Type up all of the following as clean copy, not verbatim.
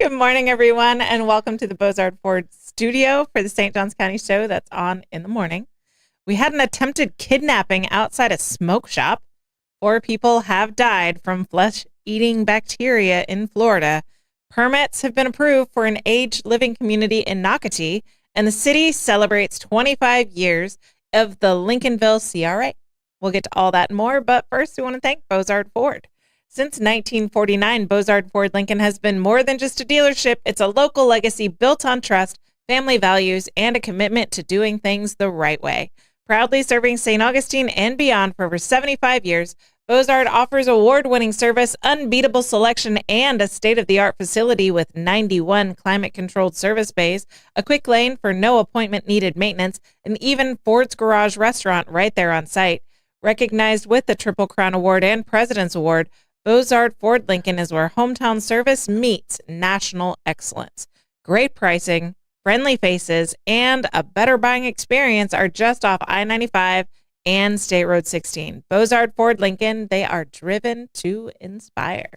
Good morning, everyone, and welcome to the Bozard Ford studio for the St. Johns County show that's on in the morning. We had an attempted kidnapping outside a smoke shop. 4 people have died from flesh-eating bacteria in Florida. Permits have been approved for an aged living community in mach-e, and the city celebrates 25 years of the Lincolnville CRA. We'll get to all that and more, but first we want to thank Bozard Ford. Since 1949, Bozard Ford Lincoln has been more than just a dealership. It's a local legacy built on trust, family values, and a commitment to doing things the right way. Proudly serving St. Augustine and beyond for over 75 years, Bozard offers award-winning service, unbeatable selection, and a state-of-the-art facility with 91 climate-controlled service bays, a quick lane for no appointment-needed maintenance, and even Ford's Garage restaurant right there on site. Recognized with the Triple Crown Award and President's Award, Bozard Ford Lincoln is where hometown service meets national excellence. Great pricing, friendly faces, and a better buying experience are just off I-95 and State Road 16. Bozard Ford Lincoln, they are driven to inspire.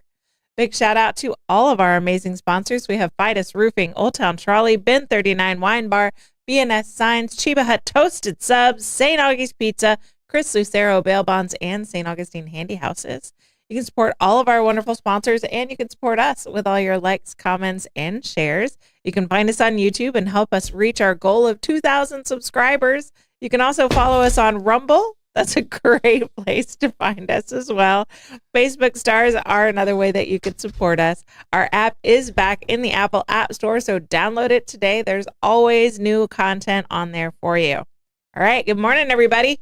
Big shout out to all of our amazing sponsors. We have Fidus Roofing, Old Town Trolley, Bin 39 Wine Bar, B&S Signs, Chiba Hut Toasted Subs, St. Augie's Pizza, Chris Lucero Bail Bonds, and St. Augustine Handy Houses. You can support all of our wonderful sponsors, and you can support us with all your likes, comments, and shares. You can find us on YouTube and help us reach our goal of 2,000 subscribers. You can also follow us on Rumble. That's a great place to find us as well. Facebook stars are another way that you could support us. Our app is back in the Apple App Store, so download it today. There's always new content on there for you. All right, good morning, everybody.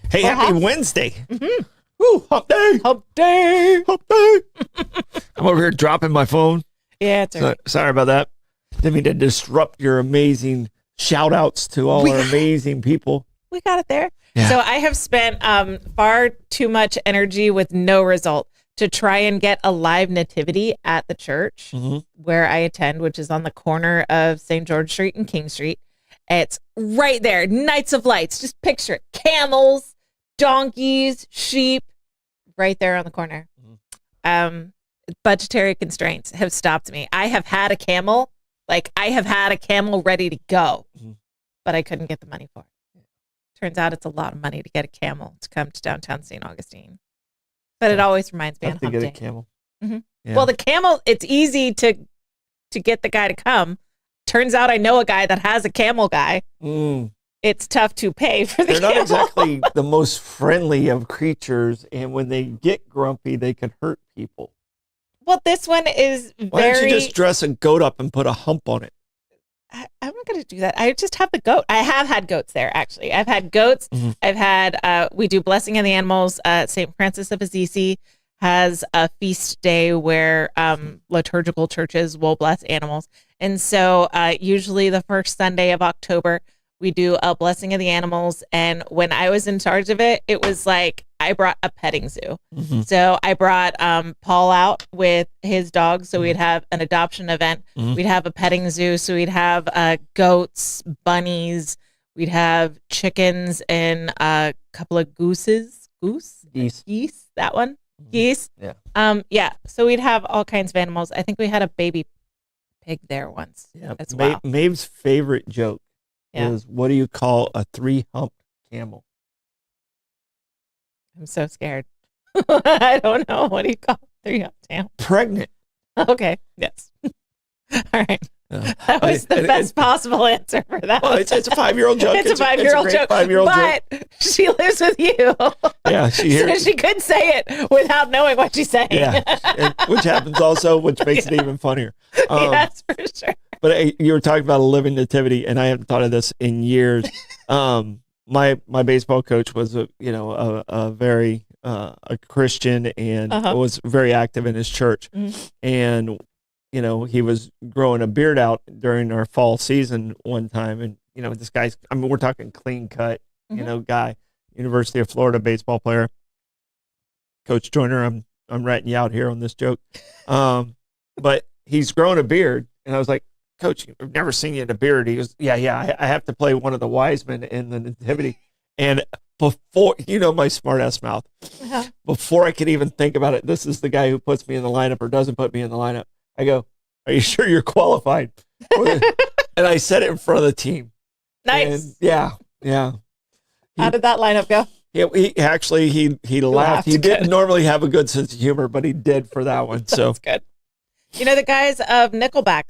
Hey, happy Wednesday. Mm-hmm. Woo, hump day. Hump day. Hump day. I'm over here dropping my phone. Yeah, it's all right. Sorry about that. Didn't mean to disrupt your amazing shout outs to all our amazing people. We got it there. Yeah. So I have spent far too much energy with no result to try and get a live nativity at the church where I attend, which is on the corner of St. George Street and King Street. It's right there. Nights of Lights. Just picture it. Camels, donkeys, sheep, right there on the corner. Budgetary constraints have stopped me. I have had a camel. I have had a camel ready to go, but I couldn't get the money for it. Turns out it's a lot of money to get a camel to come to downtown St. Augustine. But it always reminds me on hump day. A camel. Yeah. Well, the camel, it's easy to get the guy to come. Turns out I know a guy that has a camel guy. It's tough to pay for the camel. They're not exactly the most friendly of creatures, and when they get grumpy, they can hurt people. Well, this one is Why don't you just dress a goat up and put a hump on it? I'm not going to do that. I just have the goat. I have had goats there, actually. I've had goats. I've had, we do Blessing of the Animals. St. Francis of Assisi has a feast day where liturgical churches will bless animals. And so usually the first Sunday of October, we do a Blessing of the Animals. And when I was in charge of it, it was like I brought a petting zoo. So I brought Paul out with his dog. So we'd have an adoption event. We'd have a petting zoo. So we'd have goats, bunnies. We'd have chickens and a couple of geese, that one. Geese. Yeah. So we'd have all kinds of animals. I think we had a baby pig there once as well. Maeve's favorite joke is, what do you call a 3-humped camel? I'm so scared. I don't know. What do you call 3-humped camel? Pregnant. Okay. Yes. All right. That was the best possible answer for that. Well, it's a 5-year-old joke. It's a 5-year-old joke. 5-year-old but joke. She lives with you. Yeah, she hears. So she could say it without knowing what she's saying. Yeah, which happens also, which makes it even funnier. Yes, for sure. But you were talking about a living nativity, and I haven't thought of this in years. My baseball coach was a very a Christian and was very active in his church, and he was growing a beard out during our fall season one time, and this guy's, we're talking clean cut, guy, University of Florida baseball player. Coach Joyner, I'm ratting you out here on this joke, but he's growing a beard, and I was like, Coach, I've never seen you in a beard. He goes, yeah, I have to play one of the wise men in the nativity. And before, my smart ass mouth, before I could even think about it, this is the guy who puts me in the lineup or doesn't put me in the lineup. I go, are you sure you're qualified? And I said it in front of the team. Nice. And yeah. How did that lineup go? Yeah, he laughed. He didn't normally have a good sense of humor, but he did for that one. So that's good. You know, the guys of Nickelback,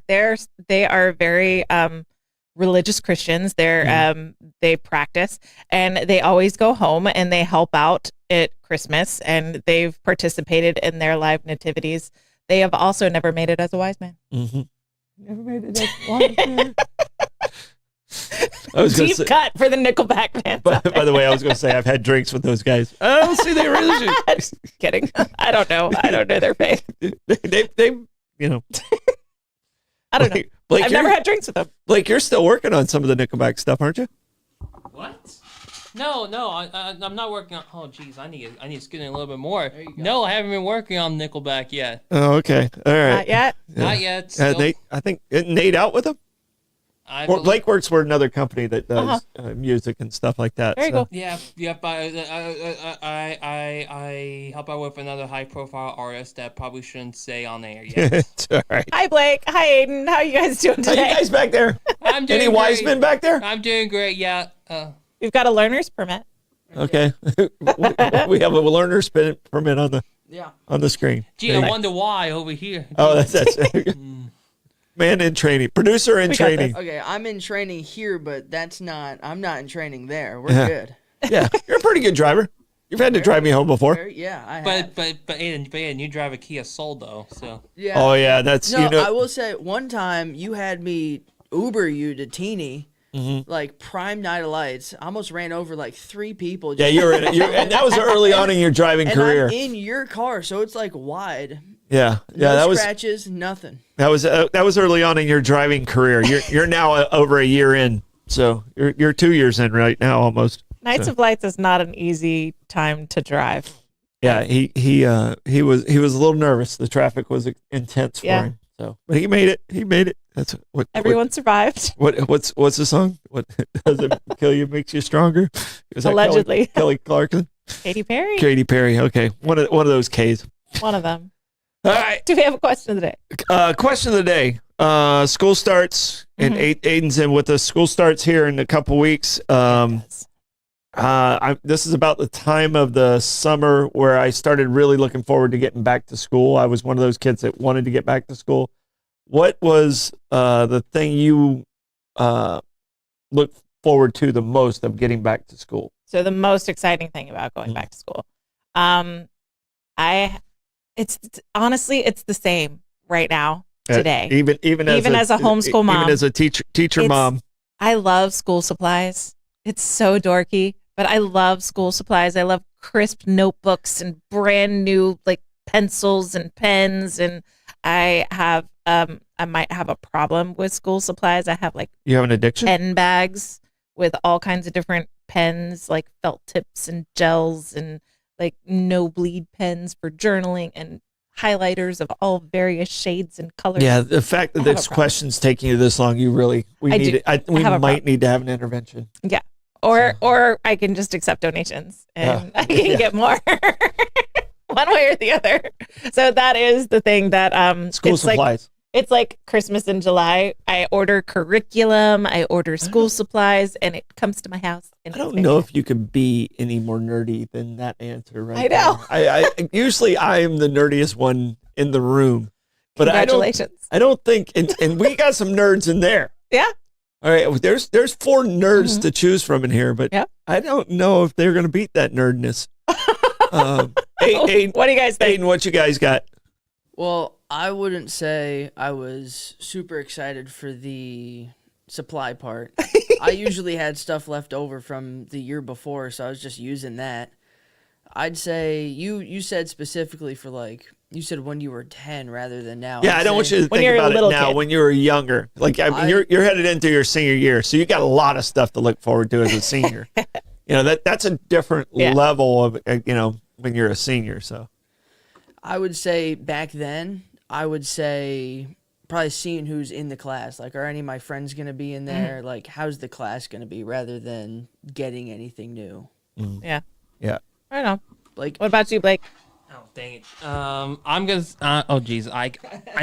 they are very religious Christians. They practice, and they always go home and they help out at Christmas, and they've participated in their live nativities. They have also never made it as a wise man. Mm-hmm. Never made it as a wise man. I was deep cut for the Nickelback fans. By the way, I was going to say I've had drinks with those guys. I don't see their religion. Just kidding. I don't know. I don't know their faith. They you know. I don't know. Blake, I've never had drinks with them. Blake, you're still working on some of the Nickelback stuff, aren't you? What? No, I'm not working on. Oh, geez, I need to skin it a little bit more. No, I haven't been working on Nickelback yet. Oh, okay, all right. Not yet. Yeah. Not yet. Still. Nate, I think Nate out with them. Blake works for another company that does music and stuff like that. There you go. Yeah. I help out with another high-profile artist that probably shouldn't say on air yet. It's all right. Hi, Blake. Hi, Aiden. How are you guys doing today? How you guys back there? I'm doing Any great. wise men back there? I'm doing great. Yeah. We've got a learner's permit. Okay. We have a learner's permit on the screen. Gee, I wonder why over here. Oh, that's man in training, producer in training. Okay, I'm in training here, but I'm not in training there. We're good. Yeah, you're a pretty good driver. You've had to drive me home before. Yeah, I have. But Aiden, you drive a Kia Soul though, so. Yeah. Oh yeah, that's I will say one time you had me Uber you to Teeny. Mm-hmm. Like prime night of lights, I almost ran over like 3 people. Yeah, you were in it. And that was early on in your driving career. I'm in your car, so it's like wide. Yeah, No that was scratches, nothing. that was early on in your driving career. You're now over a year in, so you're 2 years in right now almost. Nights of Lights is not an easy time to drive. Yeah, he was a little nervous. The traffic was intense for him. So, but he made it. He made it. That's what everyone survived. What's the song? What does it kill you makes you stronger? Was that Allegedly. Kelly Clarkson. Katy Perry. Katy Perry. Okay, one of those K's. One of them. All right. Do we have a question of the day? Question of the day. School starts, and Aiden's in with us. School starts here in a couple weeks. This is about the time of the summer where I started really looking forward to getting back to school. I was one of those kids that wanted to get back to school. What was the thing you look forward to the most of getting back to school? So the most exciting thing about going back to school, it's honestly it's the same right now today. Even as a homeschool mom, even as a teacher mom, I love school supplies. It's so dorky, but I love school supplies. I love crisp notebooks and brand new like pencils and pens. And I might have a problem with school supplies. I have you have an addiction? Pen bags with all kinds of different pens, like felt tips and gels and like no bleed pens for journaling and highlighters of all various shades and colors. Yeah, the fact that this question's taking you this long, we might need to have an intervention. Yeah. Or I can just accept donations and I can get more one way or the other. So that is the thing that school supplies. It's like Christmas in July. I order curriculum, I order school supplies, and it comes to my house. I don't know if you could be any more nerdy than that answer right I know. I usually I am the nerdiest one in the room. But congratulations. I don't think and we got some nerds in there. Yeah. All right, there's 4 nerds to choose from in here, but I don't know if they're going to beat that nerdness. Aiden, what do you guys think? Aiden, what you guys got? Well, I wouldn't say I was super excited for the supply part. I usually had stuff left over from the year before, so I was just using that. I'd say you said specifically for you said when you were 10 rather than now. Yeah, I don't want you to think about it now. Kid. When you were younger, you're headed into your senior year, so you got a lot of stuff to look forward to as a senior. That's a different level of when you're a senior. So, I would say back then, I would say probably seeing who's in the class. Like, are any of my friends going to be in there? Like, how's the class going to be rather than getting anything new? Yeah. Yeah. I don't know. Blake? What about you, Blake? Oh, dang it. I'm gonna. Oh, geez. I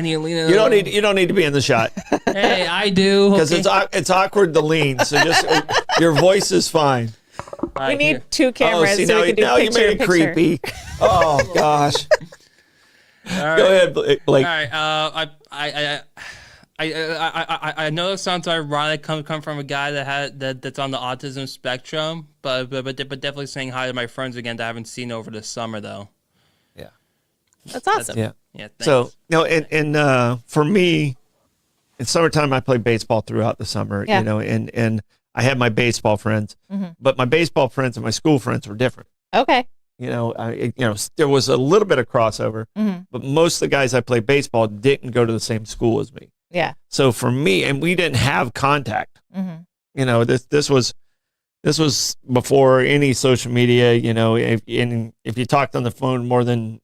need to lean in. You don't need to be in the shot Hey, I do. because it's awkward to lean. So just your voice is fine. We need two cameras so we can do now you picture made in it picture. creepy. Oh gosh. All right. Go ahead, Blake. All right. I know it sounds ironic come from a guy that's on the autism spectrum, but definitely saying hi to my friends again that I haven't seen over the summer though. Yeah. That's awesome. Yeah. Yeah. Thanks. So and for me, in summertime I play baseball throughout the summer. Yeah. You know, and I had my baseball friends, but my baseball friends and my school friends were different. Okay. You know, there was a little bit of crossover, but most of the guys I played baseball didn't go to the same school as me. Yeah. So for me, and we didn't have contact. You know, this was before any social media. You know, if you talked on the phone more than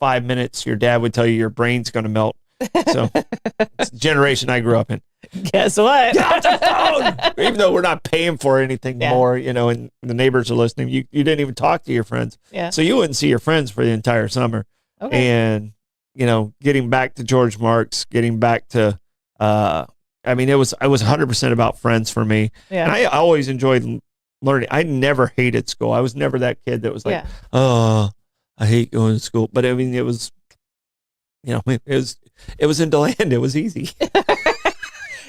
5 minutes, your dad would tell you your brain's going to melt. So it's the generation I grew up in. Guess what? Get off the phone! Even though we're not paying for anything more, and the neighbors are listening, you didn't even talk to your friends. Yeah. So you wouldn't see your friends for the entire summer. Okay. And, getting back to George Marks, getting back to, I was 100% about friends for me. Yeah. And I always enjoyed learning. I never hated school. I was never that kid that was like, oh, I hate going to school. But I mean, it was, it was in DeLand. It was easy.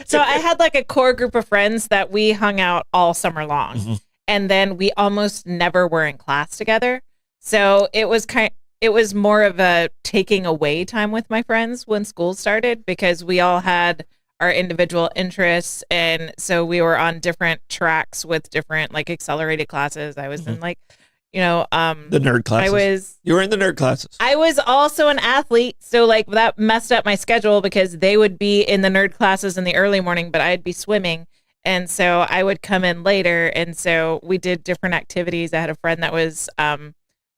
So I had like a core group of friends that we hung out all summer long, and then we almost never were in class together. So it was more of a taking away time with my friends when school started because we all had our individual interests, and so we were on different tracks with different like accelerated classes. I was in like the nerd classes. You were in the nerd classes. I was also an athlete, so like that messed up my schedule because they would be in the nerd classes in the early morning, but I'd be swimming, and so I would come in later, and so we did different activities. I had a friend that was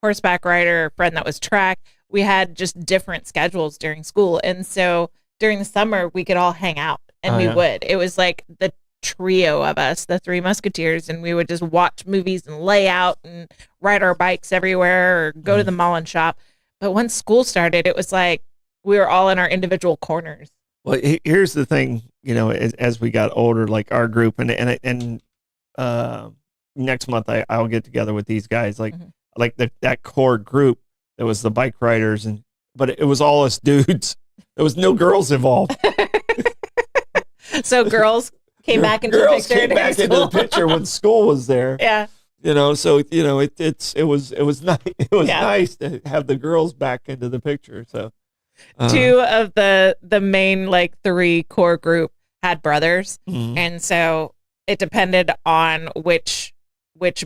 horseback rider, a friend that was track. We had just different schedules during school, and so during the summer we could all hang out, and we would. It was like the trio of us, the Three Musketeers, and we would just watch movies and lay out and ride our bikes everywhere or go to the mall and shop. But once school started, it was like we were all in our individual corners. Well, here's the thing, as we got older, like our group, and next month I'll get together with these guys, like that core group that was the bike riders, but it was all us dudes. There was no girls involved. So girls came back into the picture when school was there. Yeah. So it was nice. It was nice to have the girls back into the picture. So two of the main like three core group had brothers, and so it depended on which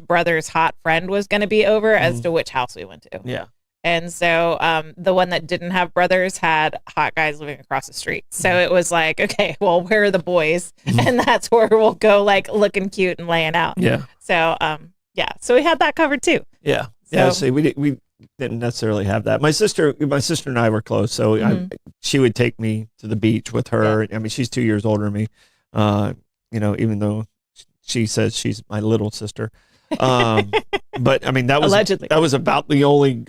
brother's hot friend was going to be over as to which house we went to. Yeah. And so the one that didn't have brothers had hot guys living across the street. So it was like, okay, well, where are the boys? And that's where we'll go, like looking cute and laying out. Yeah. So so we had that covered too. Yeah. So we didn't necessarily have that. My sister and I were close, so she would take me to the beach with her. Yeah. I mean, she's 2 years older than me. Even though she says she's my little sister. But I mean, that was allegedly. That was about the only.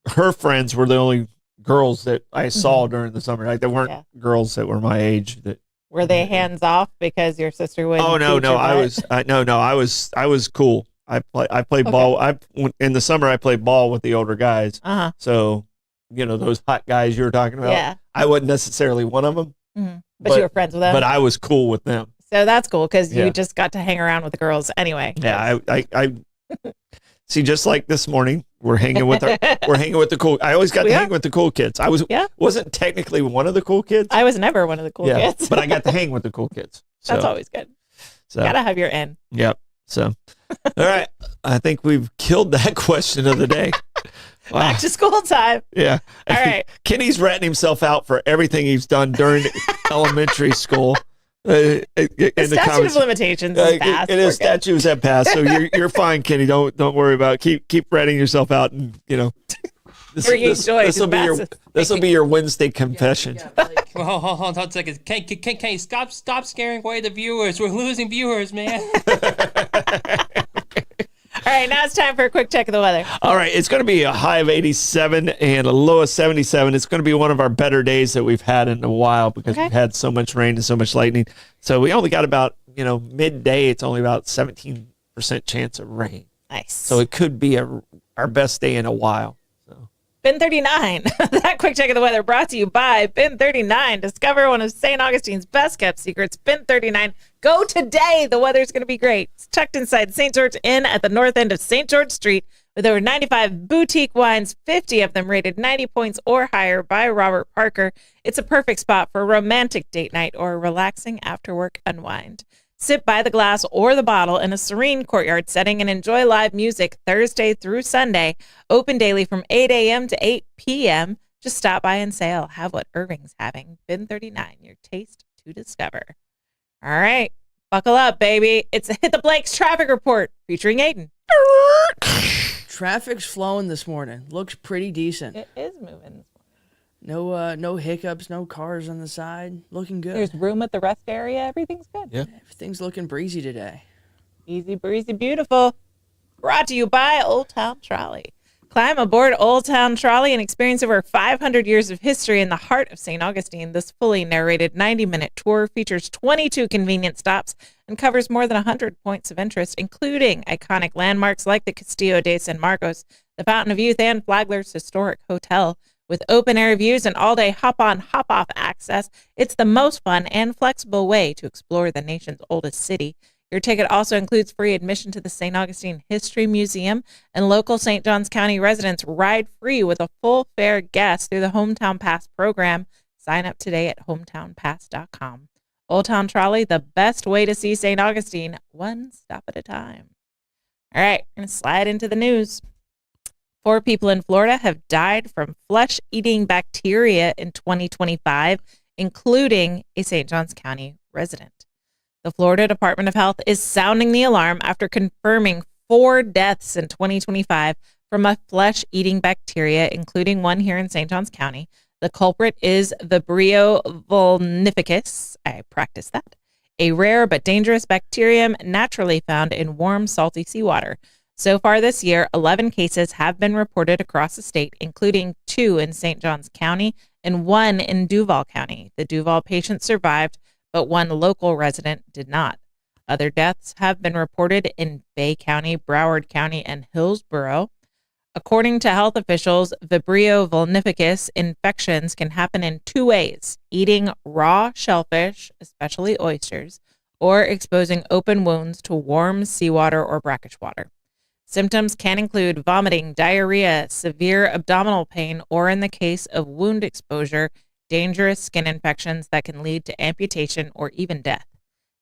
Her friends were the only girls that I saw during the summer. Like there weren't girls that were my age. That were they hands off because your sister would? Oh no, I was cool. I played ball. In the summer I played ball with the older guys. So those hot guys you were talking about. Yeah. I wasn't necessarily one of them. But you were friends with them. But I was cool with them. So that's cool because you just got to hang around with the girls anyway. Yeah, I see. Just like this morning, we're hanging with the cool. I always got to hang with the cool kids. I wasn't technically one of the cool kids. I was never one of the cool kids, but I got to hang with the cool kids. So, that's always good. So gotta have your in. Yep. So, all right, I think we've killed that question of the day. Wow. Back to school time. Yeah. All right. Kenny's ratting himself out for everything he's done during elementary school. The statute of limitations is passed. It is statutes have passed, so you're fine, Kenny. Don't worry about it. Keep ratting yourself out, and this will be your Wednesday confession. Well, hold on a second. Can you stop scaring away the viewers? We're losing viewers, man. right, now it's time for a quick check of the weather. All right, it's going to be a high of 87 and a low of 77. It's going to be one of our better days that we've had in a while because we've had so much rain and so much lightning. So we only got about, midday, it's only about 17% chance of rain. Nice. So it could be our best day in a while. Bin 39. That quick check of the weather brought to you by Bin 39. Discover one of St. Augustine's best kept secrets. Bin 39. Go today. The weather's going to be great. It's tucked inside St. George Inn at the north end of St. George Street with over 95 boutique wines, 50 of them rated 90 points or higher by Robert Parker. It's a perfect spot for a romantic date night or a relaxing after-work unwind. Sit by the glass or the bottle in a serene courtyard setting and enjoy live music Thursday through Sunday. Open daily from 8 a.m. to 8 p.m. Just stop by and say, I'll have what Irving's having. Bin 39, your taste to discover. All right, buckle up, baby. It's a Hit the Blanks traffic report featuring Aiden. Traffic's flowing this morning. Looks pretty decent. It is moving. No hiccups, no cars on the side. Looking good. There's room at the rest area. Everything's good. Yeah. Everything's looking breezy today. Easy breezy beautiful. Brought to you by Old Town Trolley. Climb aboard Old Town Trolley and experience over 500 years of history in the heart of St. Augustine. This fully narrated 90-minute tour features 22 convenient stops and covers more than 100 points of interest, including iconic landmarks like the Castillo de San Marcos, the Fountain of Youth, and Flagler's historic hotel. With open-air views and all-day hop-on, hop-off access, it's the most fun and flexible way to explore the nation's oldest city. Your ticket also includes free admission to the St. Augustine History Museum, and local St. Johns County residents ride free with a full fare guest through the Hometown Pass program. Sign up today at hometownpass.com. Old Town Trolley, the best way to see St. Augustine, one stop at a time. All right, we're going to slide into the news. 4 people in Florida have died from flesh-eating bacteria in 2025, including a St. Johns County resident. The Florida Department of Health is sounding the alarm after confirming 4 deaths in 2025 from a flesh-eating bacteria, including one here in St. Johns County. The culprit is Vibrio vulnificus. I practiced that. A rare but dangerous bacterium naturally found in warm, salty seawater. So far this year, 11 cases have been reported across the state, including 2 in St. Johns County and 1 in Duval County. The Duval patient survived, but 1 local resident did not. Other deaths have been reported in Bay County, Broward County, and Hillsborough. According to health officials, Vibrio vulnificus infections can happen in 2 ways: eating raw shellfish, especially oysters, or exposing open wounds to warm seawater or brackish water. Symptoms can include vomiting, diarrhea, severe abdominal pain, or in the case of wound exposure, dangerous skin infections that can lead to amputation or even death.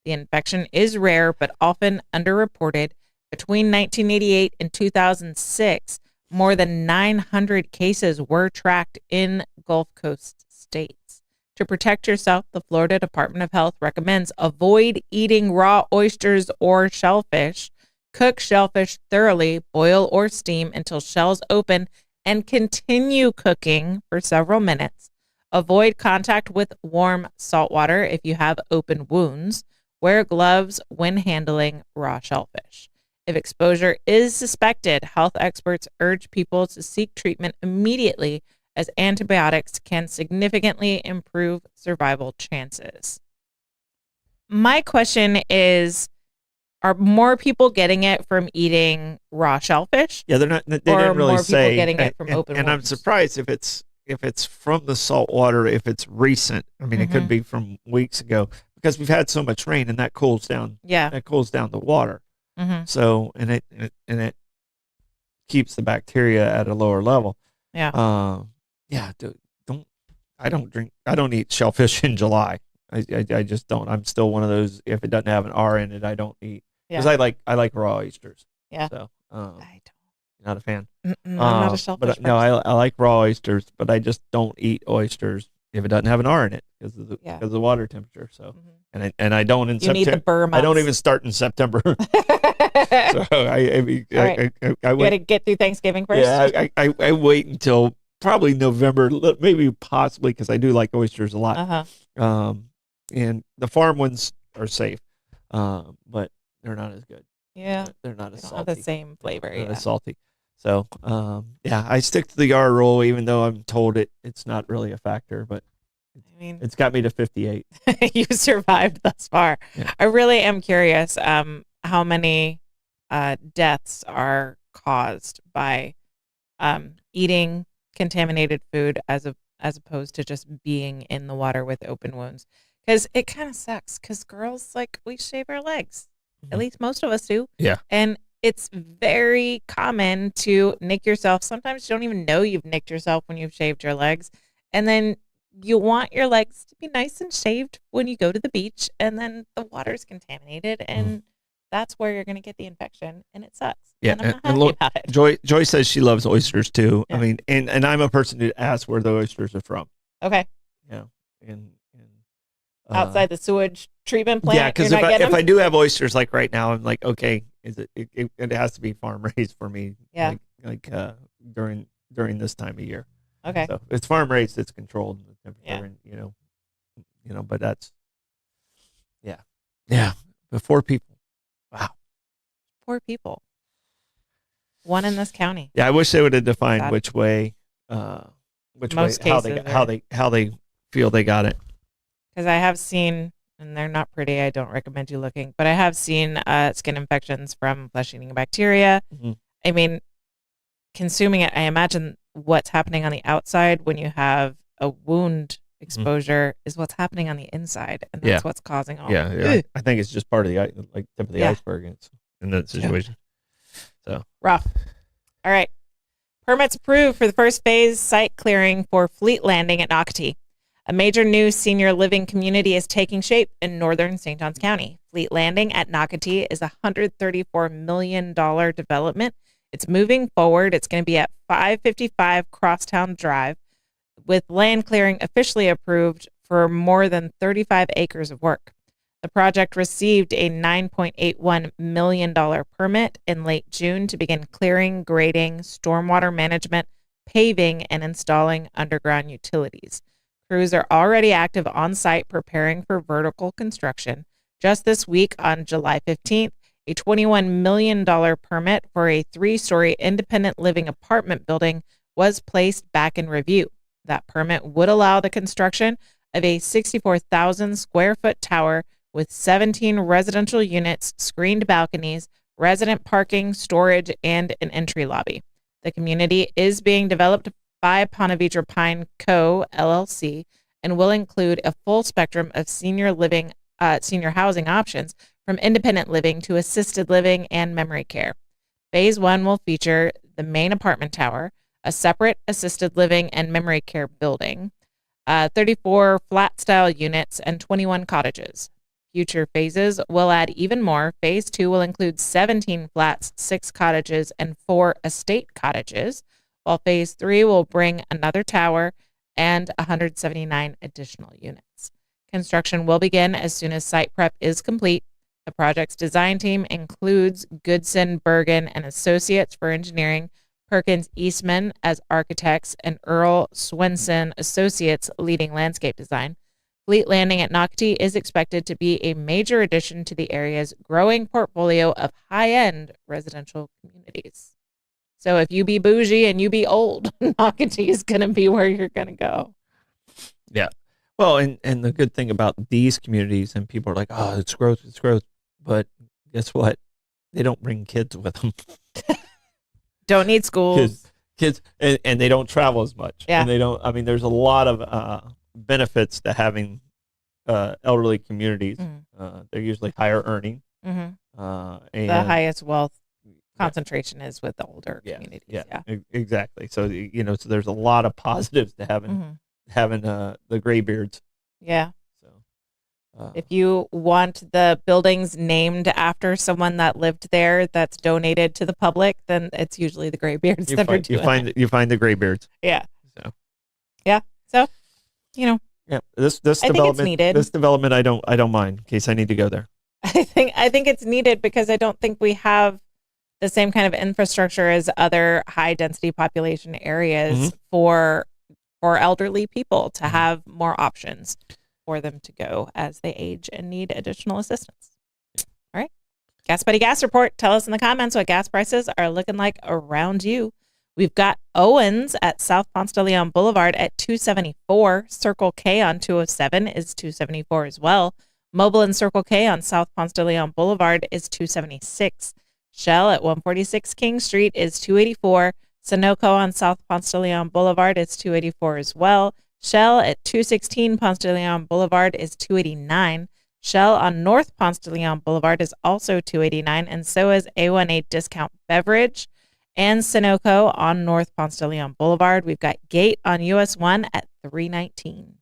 The infection is rare but often underreported. Between 1988 and 2006, more than 900 cases were tracked in Gulf Coast states. To protect yourself, the Florida Department of Health recommends avoid eating raw oysters or shellfish. Cook shellfish thoroughly, boil or steam until shells open, and continue cooking for several minutes. Avoid contact with warm salt water if you have open wounds. Wear gloves when handling raw shellfish. If exposure is suspected, health experts urge people to seek treatment immediately, as antibiotics can significantly improve survival chances. My question is, are more people getting it from eating raw shellfish? Yeah, they're not. They didn't really say. People getting it from open wounds? And I'm surprised if it's from the salt water, if it's recent. I mean, it could be from weeks ago because we've had so much rain and that cools down. Yeah, that cools down the water. Mm-hmm. So and it keeps the bacteria at a lower level. Yeah. Yeah. I don't eat shellfish in July. I just don't. I'm still one of those. If it doesn't have an R in it, I don't eat. Because I like raw oysters. Yeah. So I don't. not a fan. I'm not a shellfish But no, I like raw oysters, but I just don't eat oysters if it doesn't have an R in it because of the water temperature. So and I don't in September. You need the burr months. I don't even start in September. So I got to get through Thanksgiving first. Yeah, I wait until probably November, maybe possibly because I do like oysters a lot. And the farm ones are safe, but they're not as good. Yeah. They're not They as don't have the salty. same flavor. They're not Yeah. as salty. So, yeah, I stick to the yard rule, even though I'm told it's not really a factor, but I mean, it's got me to 58. you survived thus far. Yeah. I really am curious how many deaths are caused by eating contaminated food as opposed to just being in the water with open wounds. Because it kind of sucks. Because girls, like, we shave our legs. At least most of us do. Yeah. And it's very common to nick yourself. Sometimes you don't even know you've nicked yourself when you've shaved your legs. And then you want your legs to be nice and shaved when you go to the beach. And then the water's contaminated. And that's where you're going to get the infection. And it sucks. Yeah. And I'm not And happy about it. Joy says she loves oysters too. Yeah. I mean, and I'm a person who asks where the oysters are from. Okay. Yeah. And Outside the sewage treatment plant. Yeah, because if I do have oysters like right now, I'm like, okay, it has to be farm raised for me. Yeah. Like during this time of year. Okay. So it's farm raised, it's controlled the temperature, Yeah. and but that's yeah. But 4 people. Wow. 4 people. 1 in this county. Yeah, I wish they would have defined Sad. which way Most how cases they feel they got it. Because I have seen, and they're not pretty, I don't recommend you looking, but I have seen skin infections from flesh-eating bacteria. Mm-hmm. I mean, consuming it, I imagine what's happening on the outside when you have a wound exposure is what's happening on the inside, and that's what's causing all. Yeah. I think it's just part of the tip of the iceberg in that situation. So rough. All right. Permits approved for the first phase site clearing for Fleet Landing at mach-e. A major new senior living community is taking shape in northern St. Johns County. Fleet Landing at mach-e is a $134 million development. It's moving forward. It's going to be at 555 Crosstown Drive, with land clearing officially approved for more than 35 acres of work. The project received a $9.81 million permit in late June to begin clearing, grading, stormwater management, paving, and installing underground utilities. Crews are already active on site preparing for vertical construction. Just this week, on July 15th, a $21 million permit for a 3-story independent living apartment building was placed back in review. That permit would allow the construction of a 64,000 square foot tower with 17 residential units, screened balconies, resident parking, storage, and an entry lobby. The community is being developed by Ponte Pine Co., LLC, and will include a full spectrum of senior housing options, from independent living to assisted living and memory care. Phase 1 will feature the main apartment tower, a separate assisted living and memory care building, 34 flat-style units, and 21 cottages. Future phases will add even more. Phase 2 will include 17 flats, 6 cottages, and 4 estate cottages, while Phase 3 will bring another tower and 179 additional units. Construction will begin as soon as site prep is complete. The project's design team includes Goodson, Bergen, and Associates for engineering, Perkins Eastman as architects, and Earl Swenson Associates leading landscape design. Fleet Landing at mach-e is expected to be a major addition to the area's growing portfolio of high-end residential communities. So if you be bougie and you be old, mach-e is going to be where you're going to go. yeah. Well, and the good thing about these communities, and people are like, oh, it's growth. But guess what? They don't bring kids with them. Don't need schools. Kids, and they don't travel as much. Yeah. And they don't, I mean, there's a lot of benefits to having elderly communities. They're usually higher earning. Mm-hmm. And The highest wealth concentration is with the older communities. Yeah, exactly. So, so there's a lot of positives to having the graybeards. Yeah. So, if you want the buildings named after someone that lived there that's donated to the public, then it's usually the graybeards that are doing it. You find the graybeards. Yeah. So. Yeah. So, Yeah. This I think development. it's needed. This development, I don't mind in case I need to go there. I think it's needed because I don't think we have the same kind of infrastructure as other high density population areas for elderly people to have more options for them to go as they age and need additional assistance. All right. Gas Buddy Gas Report. Tell us in the comments what gas prices are looking like around you. We've got Owens at South Ponce de Leon Boulevard at $2.74. Circle K on 207 is $2.74 as well. Mobile and Circle K on South Ponce de Leon Boulevard is $2.76. Shell at 146 King Street is $2.84. Sunoco on South Ponce de Leon Boulevard is $2.84 as well. Shell at 216 Ponce de Leon Boulevard is $2.89. Shell on North Ponce de Leon Boulevard is also $2.89, and so is A1A Discount Beverage and Sunoco on North Ponce de Leon Boulevard. We've got Gate on US 1 at $3.19.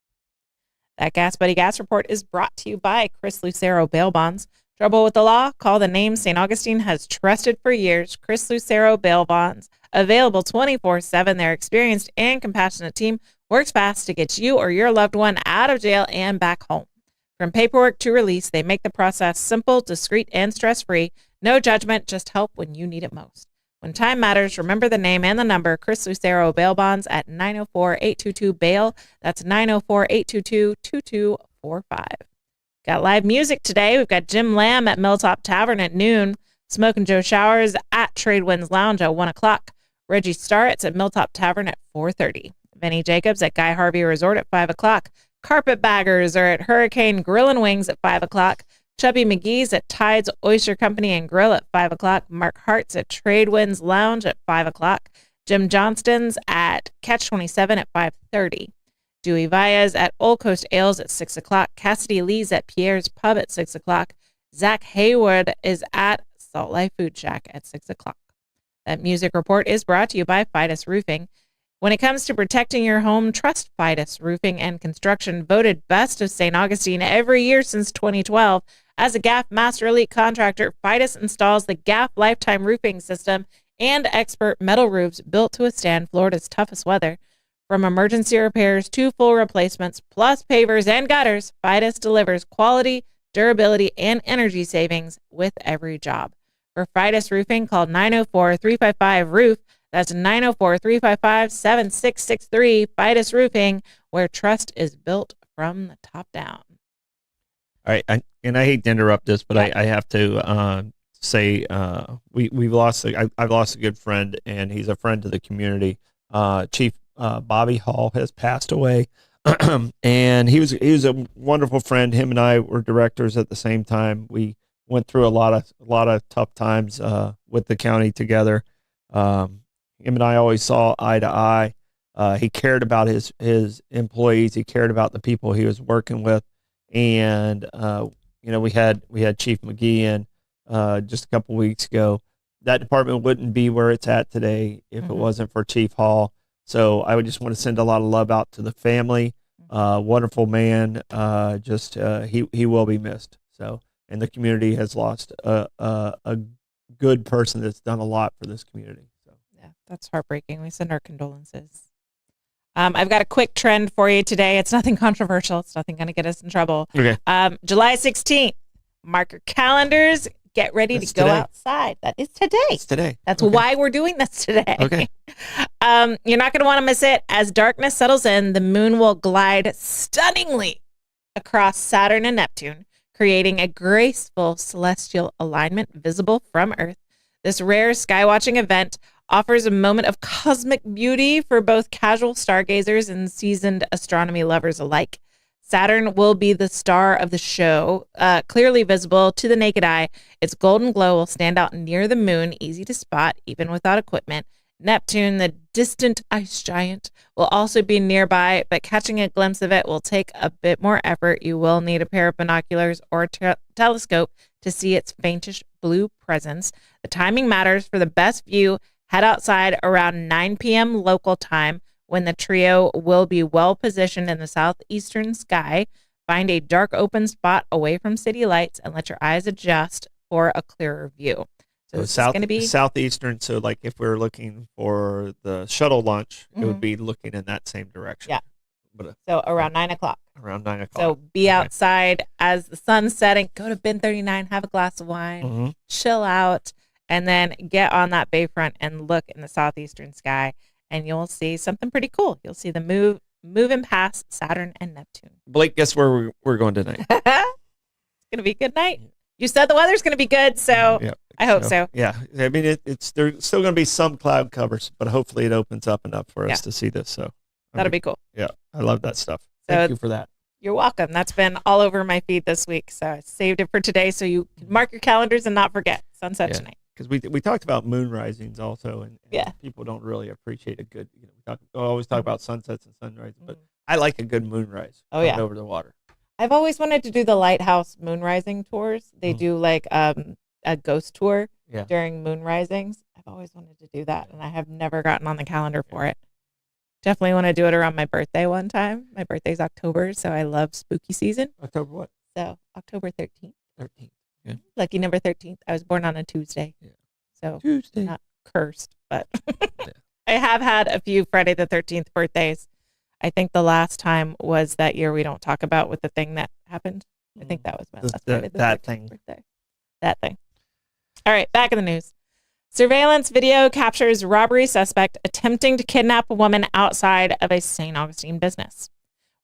That Gas Buddy Gas Report is brought to you by Chris Lucero Bail Bonds. Trouble with the law? Call the name St. Augustine has trusted for years. Chris Lucero Bail Bonds. Available 24/7. Their experienced and compassionate team works fast to get you or your loved one out of jail and back home. From paperwork to release, they make the process simple, discreet, and stress-free. No judgment, just help when you need it most. When time matters, remember the name and the number, Chris Lucero Bail Bonds at 904-822-BAIL. That's 904-822-2245. Got live music today. We've got Jim Lamb at Milltop Tavern at noon. Smoke and Joe Showers at Tradewinds Lounge at 1 o'clock. Reggie Starretts at Milltop Tavern at 4:30. Vinny Jacobs at Guy Harvey Resort at 5 o'clock. Carpetbaggers are at Hurricane Grill and Wings at 5 o'clock. Chubby McGee's at Tide's Oyster Company and Grill at 5 o'clock. Mark Hart's at Tradewinds Lounge at 5 o'clock. Jim Johnston's at Catch 27 at 5:30. Dewey Valles at Old Coast Ales at 6 o'clock. Cassidy Lee's at Pierre's Pub at 6 o'clock. Zach Haywood is at Salt Life Food Shack at 6 o'clock. That music report is brought to you by Fidus Roofing. When it comes to protecting your home, trust Fidus Roofing and Construction, voted best of St. Augustine every year since 2012. As a GAF Master Elite contractor, Fidus installs the GAF Lifetime Roofing System and expert metal roofs built to withstand Florida's toughest weather. From emergency repairs to full replacements, plus pavers and gutters, Fidus delivers quality, durability, and energy savings with every job. For Fidus Roofing, call 904-355-ROOF. That's 904-355-7663. Fidus Roofing, where trust is built from the top down. All right, I hate to interrupt this, but I have to say I've lost a good friend, and he's a friend to the community. Chief Bobby Hall has passed away, and he was a wonderful friend. Him and I were directors at the same time. We went through a lot of tough times with the county together. Him and I always saw eye to eye. He cared about his employees. He cared about the people he was working with. And, we had Chief McGee in just a couple weeks ago. That department wouldn't be where it's at today if it wasn't for Chief Hall. So I would just want to send a lot of love out to the family. Wonderful man. He will be missed. So, and the community has lost a good person that's done a lot for this community. So yeah, that's heartbreaking. We send our condolences. I've got a quick trend for you today. It's nothing controversial. It's nothing going to get us in trouble. Okay. July 16th. Mark your calendars. Get ready to go outside. That is today. It's today. That's why we're doing this today. Okay. You're not going to want to miss it. As darkness settles in, the moon will glide stunningly across Saturn and Neptune, creating a graceful celestial alignment visible from Earth. This rare skywatching event offers a moment of cosmic beauty for both casual stargazers and seasoned astronomy lovers alike. Saturn will be the star of the show, clearly visible to the naked eye. Its golden glow will stand out near the moon, easy to spot even without equipment. Neptune, the distant ice giant, will also be nearby, but catching a glimpse of it will take a bit more effort. You will need a pair of binoculars or a telescope to see its faintish blue presence. The timing matters. For the best view, head outside around 9 p.m. local time when the trio will be well positioned in the southeastern sky. Find a dark open spot away from city lights and let your eyes adjust for a clearer view. So it's going to be southeastern. So like if we're looking for the shuttle launch, it would be looking in that same direction. Yeah. So around 9 o'clock. Around 9 o'clock. So be outside as the sun's setting. Go to bin 39, have a glass of wine, chill out, and then get on that bayfront and look in the southeastern sky, and you'll see something pretty cool. You'll see the moving past Saturn and Neptune. Blake, guess where we're going tonight? It's going to be a good night. You said the weather's going to be good, so I hope so. Yeah, I mean, there's still going to be some cloud covers, but hopefully it opens up enough for us to see this. So that'll be cool. Yeah, I love that stuff. So Thank you for that. You're welcome. That's been all over my feed this week, so I saved it for today so you can mark your calendars and not forget sunset tonight. Because we talked about moon risings also, and people don't really appreciate a good. We always talk about sunsets and sunrises, but I like a good moonrise. Over the water. I've always wanted to do the lighthouse moon rising tours. They do like a ghost tour during moon risings. I've always wanted to do that, and I have never gotten on the calendar for it. Definitely want to do it around my birthday one time. My birthday's October, so I love spooky season. October what? So October 13th. 13th. Yeah. Lucky number 13th. I was born on a Tuesday. Yeah. So Tuesday. Not cursed, but I have had a few Friday the 13th birthdays. I think the last time was that year we don't talk about with the thing that happened. I think that was my last Friday the 13th birthday. That thing. All right, back in the news. Surveillance video captures robbery suspect attempting to kidnap a woman outside of a St. Augustine business.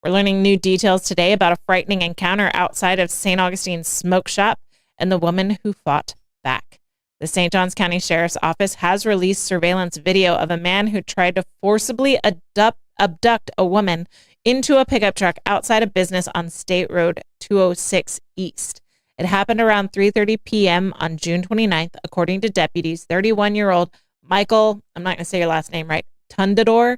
We're learning new details today about a frightening encounter outside of St. Augustine's smoke shop and the woman who fought back. The St. Johns County Sheriff's Office has released surveillance video of a man who tried to forcibly abduct a woman into a pickup truck outside a business on State Road 206 East. It happened around 3:30 p.m. on June 29th, according to deputies. 31-year-old Michael, I'm not going to say your last name right, Tundador,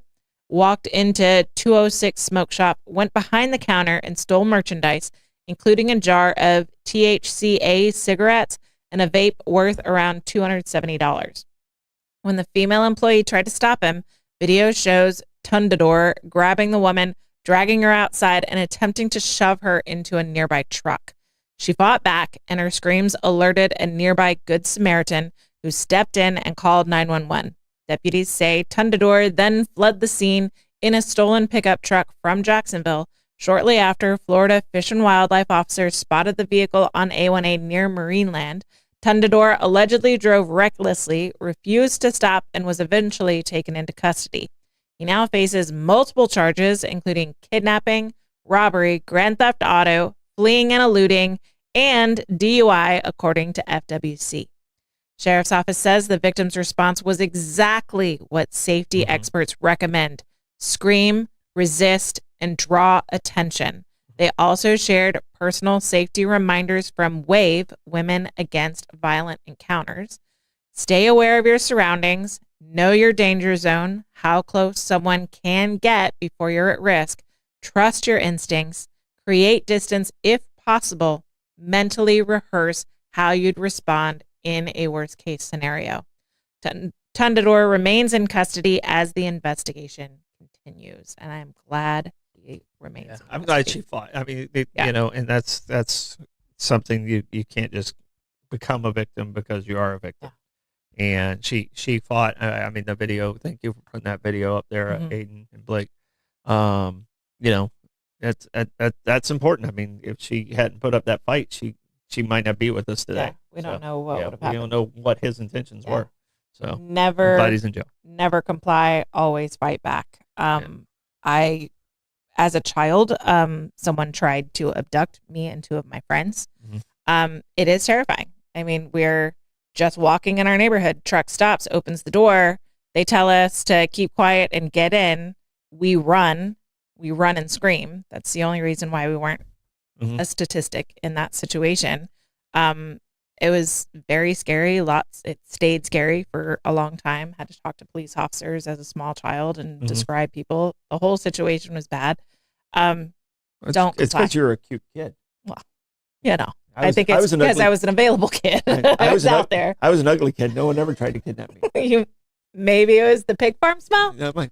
walked into 206 Smoke Shop, went behind the counter and stole merchandise, including a jar of THCA cigarettes and a vape worth around $270. When the female employee tried to stop him, video shows Tundador grabbing the woman, dragging her outside, and attempting to shove her into a nearby truck. She fought back, and her screams alerted a nearby Good Samaritan who stepped in and called 911. Deputies say Tundador then fled the scene in a stolen pickup truck from Jacksonville. Shortly after, Florida Fish and Wildlife officers spotted the vehicle on A1A near Marineland. Tundador allegedly drove recklessly, refused to stop, and was eventually taken into custody. He now faces multiple charges, including kidnapping, robbery, grand theft auto, fleeing and eluding, and DUI, according to FWC. Sheriff's Office says the victim's response was exactly what safety experts recommend: scream, resist, and draw attention. They also shared personal safety reminders from WAVE, Women Against Violent Encounters. Stay aware of your surroundings, know your danger zone, how close someone can get before you're at risk, trust your instincts, create distance if possible, mentally rehearse how you'd respond in a worst-case scenario. Tundador remains in custody as the investigation continues, and I'm glad he remains. Yeah, I'm glad she fought. I mean, and that's something you can't just become a victim because you are a victim. Yeah. And she fought. I mean, the video. Thank you for putting that video up there, Aiden and Blake. That's important. I mean, if she hadn't put up that fight, she might not be with us today. Yeah, we don't know what would have happened. We don't know what his intentions were. So I'm never, glad he's in jail. Never comply. Always fight back. I, as a child, someone tried to abduct me and two of my friends. It is terrifying. I mean, we're just walking in our neighborhood. Truck stops, opens the door. They tell us to keep quiet and get in. We run and scream. That's the only reason why we weren't a statistic in that situation. It was very scary. It stayed scary for a long time. Had to talk to police officers as a small child and describe people. The whole situation was bad. It's because you're a cute kid. Well, I think it's because I was an available kid. I was out there. I was an ugly kid. No one ever tried to kidnap me. Maybe it was the pig farm smell. Yeah, my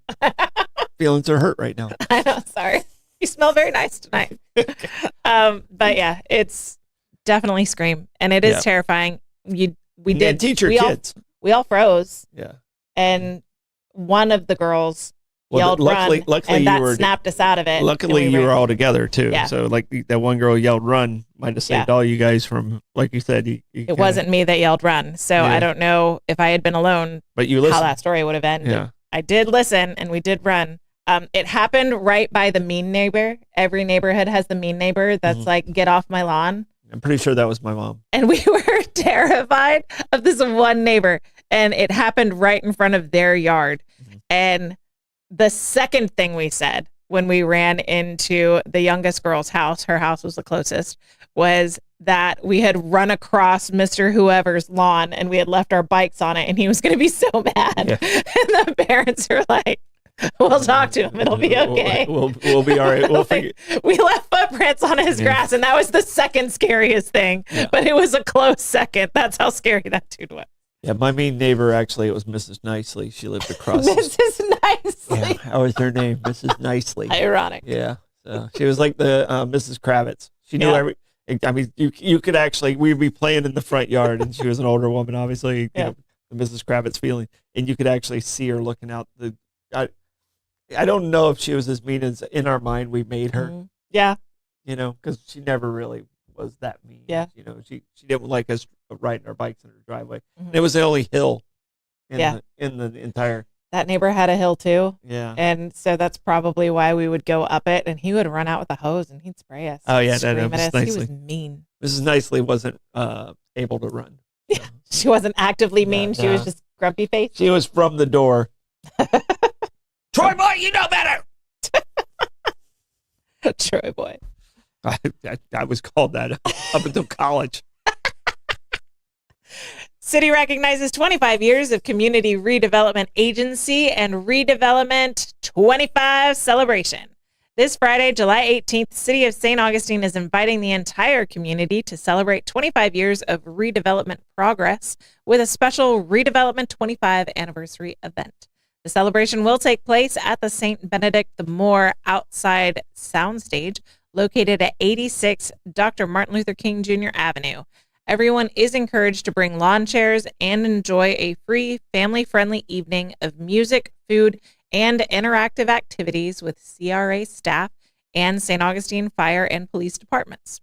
feelings are hurt right now. I know. Sorry. You smell very nice tonight. But yeah, it's definitely scream, and it is terrifying. We did teach your kids. We all froze. Yeah. And one of the girls yelled luckily run, and that snapped us out of it. Luckily, you were all together too. Yeah. So like that one girl yelled run might have saved all you guys from, like you said. It wasn't me that yelled run. So I don't know if I had been alone, but you listened. How that story would have ended. Yeah. I did listen, and we did run. It happened right by the mean neighbor. Every neighborhood has the mean neighbor that's like, get off my lawn. I'm pretty sure that was my mom. And we were terrified of this one neighbor, and it happened right in front of their yard. Mm-hmm. And the second thing we said when we ran into the youngest girl's house, her house was the closest, was that we had run across Mr. Whoever's lawn and we had left our bikes on it and he was going to be so mad. Yeah. And the parents were like, we'll talk to him. It'll be okay. We'll be all right. We left footprints on his grass, and that was the second scariest thing. Yeah. But it was a close second. That's how scary that dude was. Yeah, my main neighbor, actually, it was Mrs. Nicely. She lived across. Mrs. Nicely. Yeah, how was her name? Mrs. Nicely. Ironic. Yeah. So she was like the Mrs. Kravitz. She knew every. I mean, you could actually, we'd be playing in the front yard, and she was an older woman, obviously, you know, the Mrs. Kravitz feeling, and you could actually see her looking out the. I don't know if she was as mean as in our mind we made her. Mm-hmm. Yeah. You know, because she never really was that mean. Yeah. You know, she didn't like us riding our bikes in her driveway. Mm-hmm. And it was the only hill in the entire. That neighbor had a hill too. Yeah. And so that's probably why we would go up it, and he would run out with a hose and he'd spray us. Oh, yeah. Scream at us. Nicely. He was mean. Mrs. Nicely wasn't able to run. So. Yeah. She wasn't actively mean. She was just grumpy face. She was from the door. Troy boy, you know better. Troy boy. I was called that up until college. City recognizes 25 years of Community Redevelopment Agency and Redevelopment 25 celebration. This Friday, July 18th, the City of St. Augustine is inviting the entire community to celebrate 25 years of redevelopment progress with a special Redevelopment 25 anniversary event. The celebration will take place at the St. Benedict the Moor outside soundstage located at 86 Dr. Martin Luther King Jr. Avenue. Everyone is encouraged to bring lawn chairs and enjoy a free, family-friendly evening of music, food, and interactive activities with CRA staff and St. Augustine Fire and Police Departments.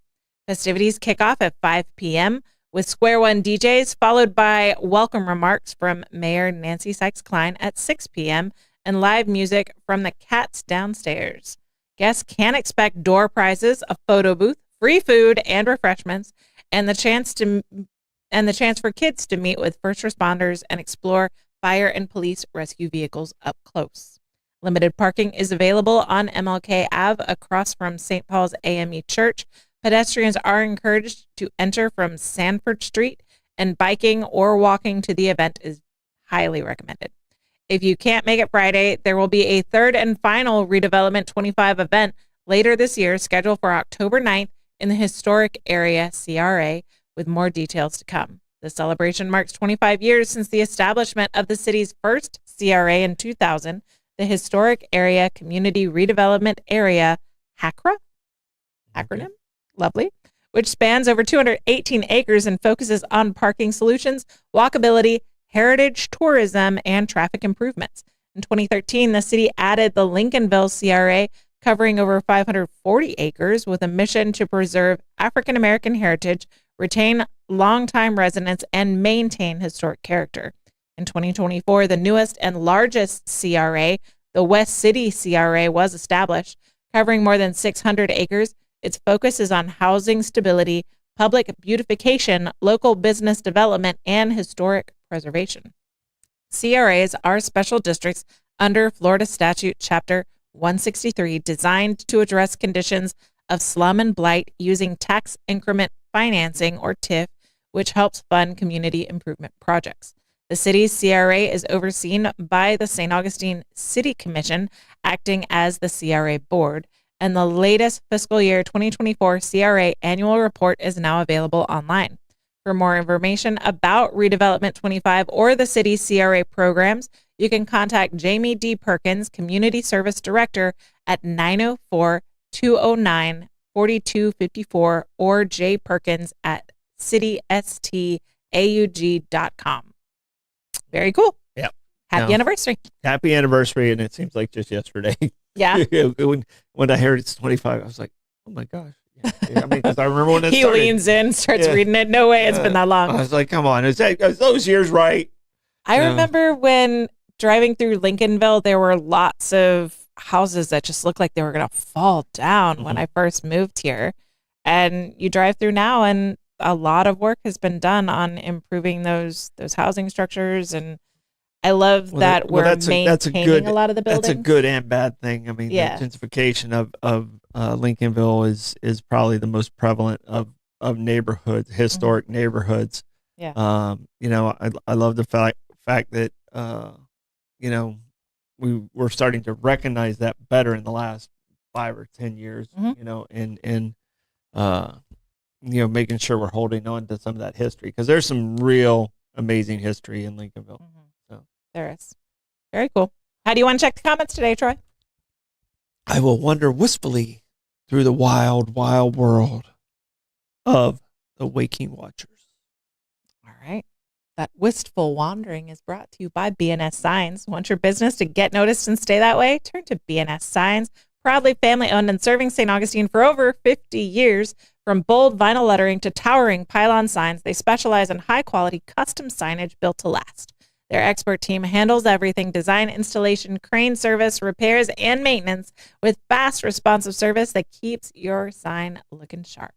Festivities kick off at 5 p.m. with Square One DJs, followed by welcome remarks from Mayor Nancy Sykes-Klein at 6 p.m. and live music from the Cats downstairs. Guests can expect door prizes, a photo booth, free food and refreshments, and the chance for kids to meet with first responders and explore fire and police rescue vehicles up close. Limited parking is available on MLK Ave across from St. Paul's AME Church. Pedestrians are encouraged to enter from Sanford Street, and biking or walking to the event is highly recommended. If you can't make it Friday, there will be a third and final Redevelopment 25 event later this year, scheduled for October 9th in the historic area CRA, with more details to come. The celebration marks 25 years since the establishment of the city's first CRA in 2000, the Historic Area Community Redevelopment Area, HACRA? Acronym? Lovely. Which spans over 218 acres and focuses on parking solutions, walkability, heritage tourism, and traffic improvements. In 2013, the city added the Lincolnville CRA, covering over 540 acres, with a mission to preserve African American heritage, retain longtime residents, and maintain historic character. In 2024, the newest and largest CRA, the West City CRA, was established, covering more than 600 acres. Its focus is on housing stability, public beautification, local business development, and historic preservation. CRAs are special districts under Florida Statute Chapter 163, designed to address conditions of slum and blight using tax increment financing, or TIF, which helps fund community improvement projects. The city's CRA is overseen by the St. Augustine City Commission, acting as the CRA board, and the latest fiscal year 2024 CRA annual report is now available online. For more information about Redevelopment 25 or the city's CRA programs, you can contact Jamie D. Perkins, Community Service Director, at 904-209-4254 or jperkins at citystaug.com. Very cool. Yeah. Happy anniversary. Happy anniversary, and it seems like just yesterday. Yeah. when I heard it's 25, I was like, oh my gosh. Yeah. I mean, because I remember when it he started. Leans in, starts reading it. No way, it's been that long. I was like, come on, is those years right? I remember when driving through Lincolnville, there were lots of houses that just looked like they were going to fall down when I first moved here. And you drive through now, and a lot of work has been done on improving those housing structures. And I love that we're maintaining a lot of the buildings. That's a good and bad thing. I mean, the gentrification of Lincolnville is probably the most prevalent of neighborhoods, historic neighborhoods. Yeah. You know, I love the fact that you know, we're starting to recognize that better in the last 5 or 10 years. You know, and you know, making sure we're holding on to some of that history, because there's some real amazing history in Lincolnville. So there is. Very cool. How do you want to check the comments today, Troy? I will wander wistfully through the wild, wild world of the waking watchers. All right. That wistful wandering is brought to you by B&S Signs. Want your business to get noticed and stay that way? Turn to B&S Signs. Proudly family-owned and serving St. Augustine for over 50 years. From bold vinyl lettering to towering pylon signs, they specialize in high-quality custom signage built to last. Their expert team handles everything: design, installation, crane service, repairs, and maintenance with fast, responsive service that keeps your sign looking sharp.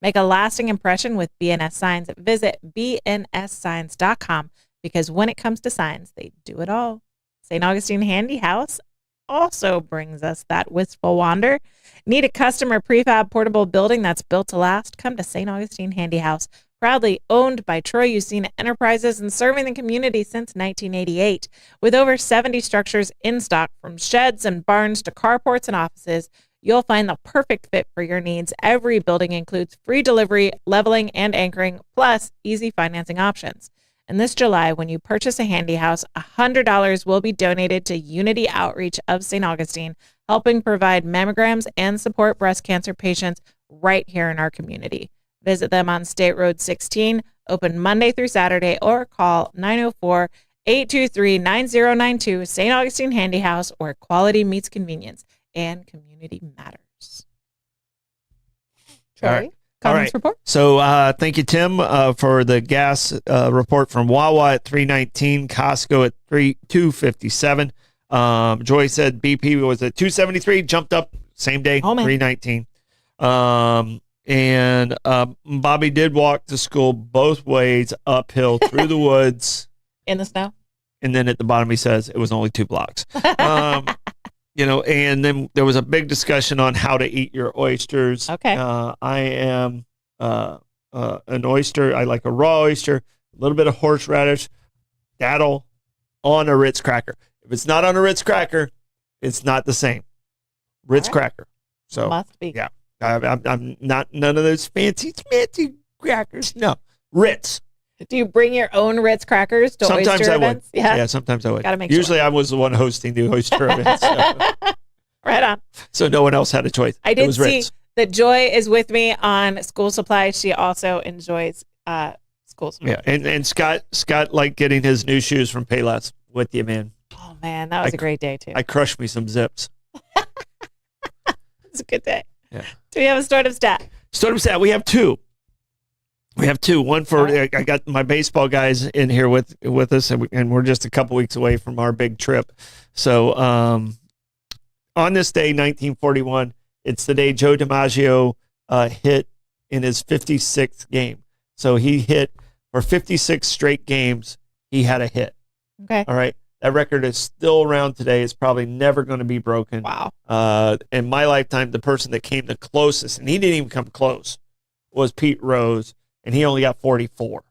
Make a lasting impression with B&S Signs. Visit bnssigns.com, because when it comes to signs, they do it all. St. Augustine Handy House also brings us that wistful wander. Need a custom or prefab portable building that's built to last? Come to St. Augustine Handy House. Proudly owned by Troy Usina Enterprises and serving the community since 1988. With over 70 structures in stock, from sheds and barns to carports and offices, you'll find the perfect fit for your needs. Every building includes free delivery, leveling, and anchoring, plus easy financing options. And this July, when you purchase a Handy House, $100 will be donated to Unity Outreach of St. Augustine, helping provide mammograms and support breast cancer patients right here in our community. Visit them on State Road 16, open Monday through Saturday, or call 904-823-9092. St. Augustine Handy House, where quality meets convenience and community matters. Troy? All right. Comments report. So thank you, Tim, for the gas report from Wawa at 319, Costco at 257. Joy said BP was at 273, jumped up same day, 319. And Bobby did walk to school both ways uphill through the woods in the snow. And then at the bottom he says it was only 2 blocks. You know, and then there was a big discussion on how to eat your oysters. Okay. I am an oyster. I like a raw oyster, a little bit of horseradish, daddle on a Ritz cracker. If it's not on a Ritz cracker, it's not the same. Ritz cracker. So must be. Yeah. I'm not none of those fancy crackers. No, Ritz. Do you bring your own Ritz crackers to sometimes oyster I events? Would. Yeah, sometimes I would. Gotta make Usually sure. I was the one hosting the oyster events. So. Right on. So no one else had a choice. I did see Ritz. that Joy is with me on school supplies. She also enjoys school supplies. Yeah, and Scott liked getting his new shoes from Payless with you, man. Oh man, that was a great day too. I crushed me some zips. It's a good day. Yeah. Do we have a startup stat? Startup stat. We have two. One for I got my baseball guys in here with us, and we're just a couple weeks away from our big trip. So on this day, 1941, it's the day Joe DiMaggio hit in his 56th game. So he hit for 56 straight games. He had a hit. Okay. All right. That record is still around today. It's probably never going to be broken. Wow. In my lifetime, the person that came the closest, and he didn't even come close, was Pete Rose, and he only got 44.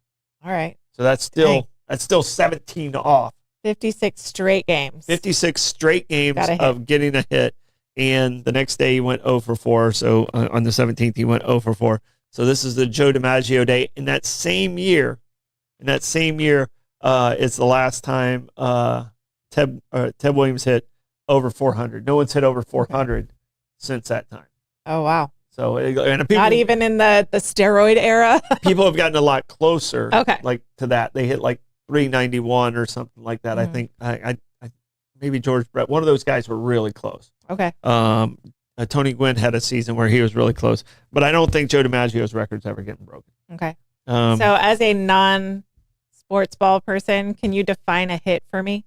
All right. So that's still 17 off. 56 straight games. 56 straight games of getting a hit, and the next day he went 0 for 4. So on the 17th, he went 0 for 4. So this is the Joe DiMaggio day. In that same year, it's the last time Ted Williams hit over 400. No one's hit over 400 since that time. Oh, wow. So and people, not even in the steroid era. People have gotten a lot closer. Okay. Like to that, they hit like 391 or something like that. I think I maybe George Brett. One of those guys were really close. Okay. Tony Gwynn had a season where he was really close, but I don't think Joe DiMaggio's record's ever getting broken. Okay. So as a non-sports ball person, can you define a hit for me?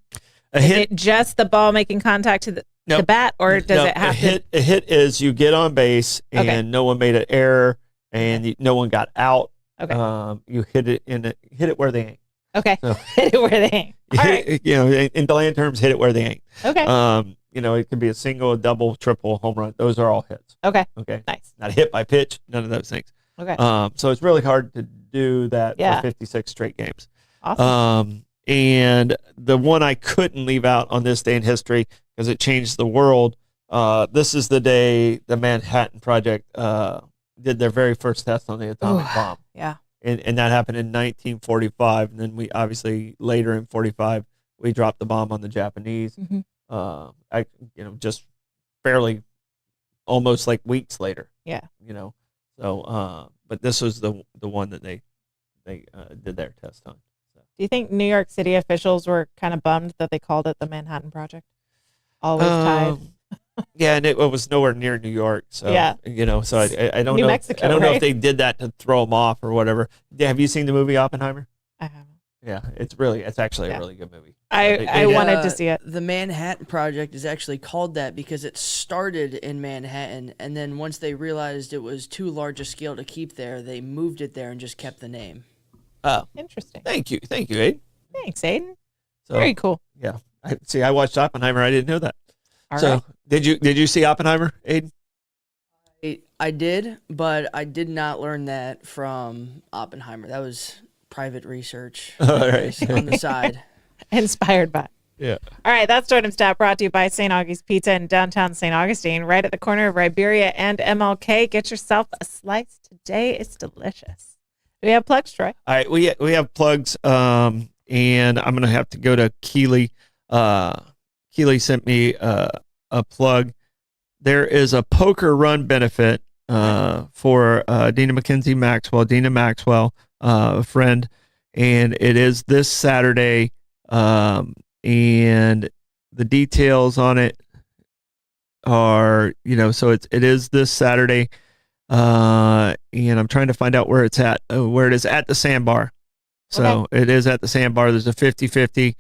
Is it just the ball making contact to the bat, or does it have a hit is you get on base and no one made an error and no one got out. Okay. You hit it where they ain't. Okay. So, hit it where they ain't. All right. You know, in DeLand terms, hit it where they ain't. Okay. You know, it could be a single, a double, triple, home run. Those are all hits. Okay. Okay. Nice. Not hit by pitch. None of those things. Okay. So it's really hard to do that Yeah. for 56 straight games. Awesome. And the one I couldn't leave out on this day in history because it changed the world. This is the day the Manhattan Project did their very first test on the atomic bomb. Yeah. And that happened in 1945. And then we obviously later in 45, we dropped the bomb on the Japanese. Mm-hmm. Just barely, almost like weeks later. Yeah. You know, so but this was the one that they did their test on. So. Do you think New York City officials were kind of bummed that they called it the Manhattan Project? Always tied. Yeah, and it was nowhere near New York. So yeah. You know, so I don't New know. Mexico, I don't know right? if they did that to throw them off or whatever. Have you seen the movie Oppenheimer? I haven't. Yeah, it's actually a really good movie. I wanted to see it. The Manhattan Project is actually called that because it started in Manhattan, and then once they realized it was too large a scale to keep there, they moved it there and just kept the name. Oh, interesting. Thank you, Aiden. Thanks, Aiden. So, very cool. Yeah, I watched Oppenheimer. I didn't know that. All so right. did you see Oppenheimer, Aiden? I did, but I did not learn that from Oppenheimer. That was private research All right. on the side. Inspired by. Yeah. All right, that's Jordan Stat brought to you by St. Augie's Pizza in downtown St. Augustine, right at the corner of Riberia and MLK. Get yourself a slice today. It's delicious. Do we have plugs, Troy? All right, we have plugs, and I'm gonna have to go to Keely. Keely sent me a plug. There is a poker run benefit for Dina Maxwell, a friend, and it is this Saturday. And the details on it are, so it is this Saturday. And I'm trying to find out where it's at, where it is at the Sandbar. So It is at the Sandbar. There's a 50-50,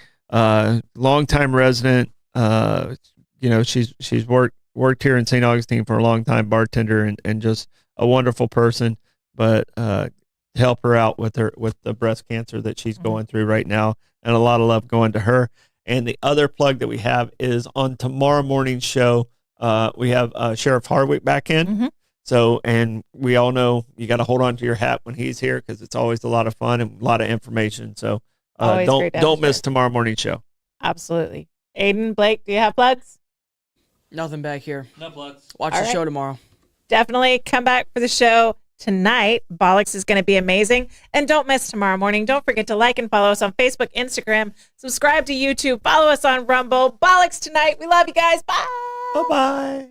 longtime resident. She's worked here in St. Augustine for a long time, bartender and just a wonderful person, but, help her out with the breast cancer that she's going through right now, and a lot of love going to her. And the other plug that we have is on tomorrow morning's show. We have Sheriff Hardwick back in. Mm-hmm. So, and we all know you got to hold on to your hat when he's here because it's always a lot of fun and a lot of information. So don't miss tomorrow morning's show. Absolutely. Aiden, Blake, do you have plugs? Nothing back here. No plugs. Watch All the right. show tomorrow. Definitely come back for the show tonight. Bollocks is going to be amazing. And don't miss tomorrow morning. Don't forget to like and follow us on Facebook, Instagram, subscribe to YouTube, follow us on Rumble. Bollocks tonight. We love you guys. Bye. Bye-bye.